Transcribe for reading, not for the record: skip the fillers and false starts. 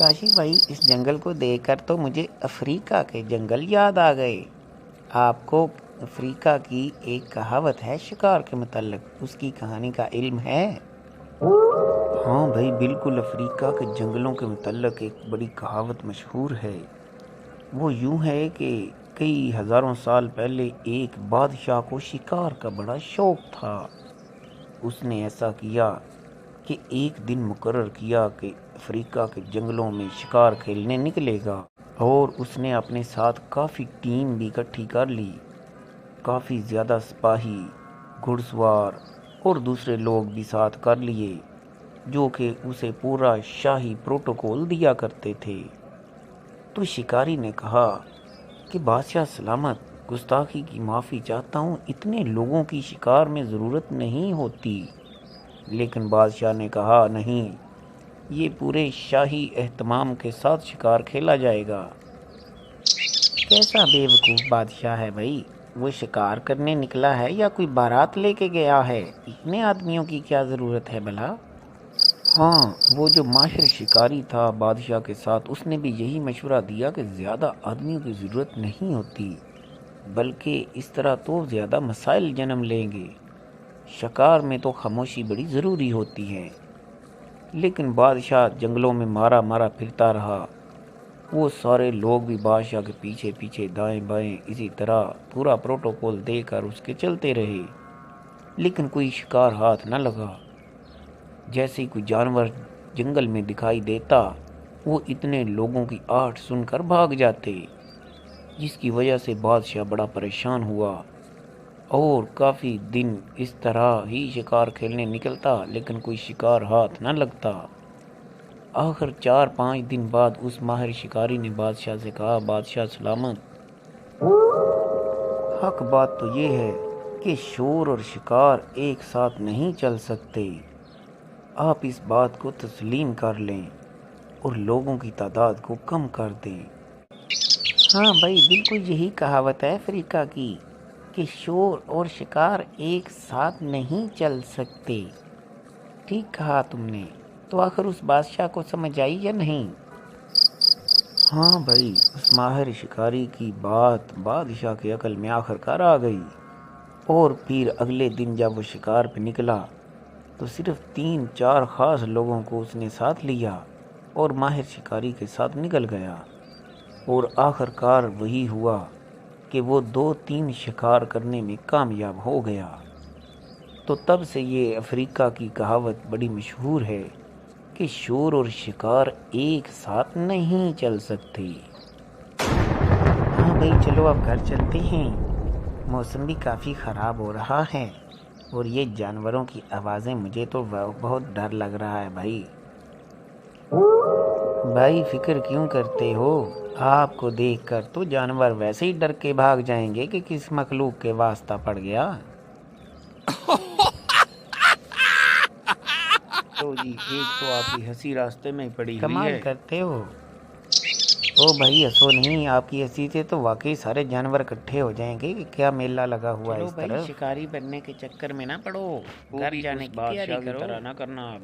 کاشی بھائی، اس جنگل کو دیکھ کر تو مجھے افریقہ کے جنگل یاد آ گئے۔ آپ کو افریقہ کی ایک کہاوت ہے شکار کے متعلق، اس کی کہانی کا علم ہے؟ ہاں بھائی بالکل، افریقہ کے جنگلوں کے متعلق ایک بڑی کہاوت مشہور ہے۔ وہ یوں ہے کہ کئی ہزاروں سال پہلے ایک بادشاہ کو شکار کا بڑا شوق تھا۔ اس نے ایسا کیا کہ ایک دن مقرر کیا کہ افریقہ کے جنگلوں میں شکار کھیلنے نکلے گا، اور اس نے اپنے ساتھ کافی ٹیم بھی اکٹھی کر لی۔ کافی زیادہ سپاہی، گھڑ سوار اور دوسرے لوگ بھی ساتھ کر لیے، جو کہ اسے پورا شاہی پروٹوکول دیا کرتے تھے۔ تو شکاری نے کہا کہ بادشاہ سلامت، گستاخی کی معافی چاہتا ہوں، اتنے لوگوں کی شکار میں ضرورت نہیں ہوتی۔ لیکن بادشاہ نے کہا نہیں، یہ پورے شاہی اہتمام کے ساتھ شکار کھیلا جائے گا۔ کیسا بے وقوف بادشاہ ہے بھائی، وہ شکار کرنے نکلا ہے یا کوئی بارات لے کے گیا ہے؟ اتنے آدمیوں کی کیا ضرورت ہے بھلا؟ ہاں، وہ جو ماہر شکاری تھا بادشاہ کے ساتھ، اس نے بھی یہی مشورہ دیا کہ زیادہ آدمیوں کی ضرورت نہیں ہوتی، بلکہ اس طرح تو زیادہ مسائل جنم لیں گے۔ شکار میں تو خاموشی بڑی ضروری ہوتی ہے۔ لیکن بادشاہ جنگلوں میں مارا مارا پھرتا رہا۔ وہ سارے لوگ بھی بادشاہ کے پیچھے پیچھے دائیں بائیں اسی طرح پورا پروٹوکول دے کر اس کے چلتے رہے، لیکن کوئی شکار ہاتھ نہ لگا۔ جیسے کوئی جانور جنگل میں دکھائی دیتا، وہ اتنے لوگوں کی آہٹ سن کر بھاگ جاتے، جس کی وجہ سے بادشاہ بڑا پریشان ہوا، اور کافی دن اس طرح ہی شکار کھیلنے نکلتا، لیکن کوئی شکار ہاتھ نہ لگتا۔ آخر 4-5 دن بعد اس ماہر شکاری نے بادشاہ سے کہا، بادشاہ سلامت، حق بات تو یہ ہے کہ شور اور شکار ایک ساتھ نہیں چل سکتے۔ آپ اس بات کو تسلیم کر لیں اور لوگوں کی تعداد کو کم کر دیں۔ ہاں بھائی، بالکل یہی کہاوت ہے افریقہ کی کہ شور اور شکار ایک ساتھ نہیں چل سکتے۔ ٹھیک کہا تم نے۔ تو آخر اس بادشاہ کو سمجھ آئی یا نہیں؟ ہاں بھائی، اس ماہر شکاری کی بات بادشاہ کی عقل میں آخر کار آ گئی، اور پھر اگلے دن جب وہ شکار پہ نکلا تو صرف 3-4 خاص لوگوں کو اس نے ساتھ لیا اور ماہر شکاری کے ساتھ نکل گیا، اور آخر کار وہی ہوا کہ وہ 2-3 شکار کرنے میں کامیاب ہو گیا۔ تو تب سے یہ افریقہ کی کہاوت بڑی مشہور ہے کہ شور اور شکار ایک ساتھ نہیں چل سکتے۔ ہاں بھائی چلو اب گھر چلتے ہیں، موسم بھی کافی خراب ہو رہا ہے، اور یہ جانوروں کی آوازیں مجھے تو بہت ڈر لگ رہا ہے بھائی۔ بھائی فکر کیوں کرتے ہو؟ آپ کو دیکھ کر تو جانور ویسے ہی ڈر کے بھاگ جائیں گے کہ کس مخلوق کے واسطہ پڑ گیا۔ تو جی، ایک تو آپ کی ہنسی راستے میں پڑی ہوئی ہے۔ کمال کرتے ہو۔ او بھائی ہنسو نہیں، آپ کی ہنسی سے تو واقعی سارے جانور اکٹھے ہو جائیں گے کہ کیا میلہ لگا ہوا ہے اس طرف۔ شکاری بننے کے چکر میں نہ پڑو، گھر جانے کی تیاری کرو۔ نہ کرنا اب۔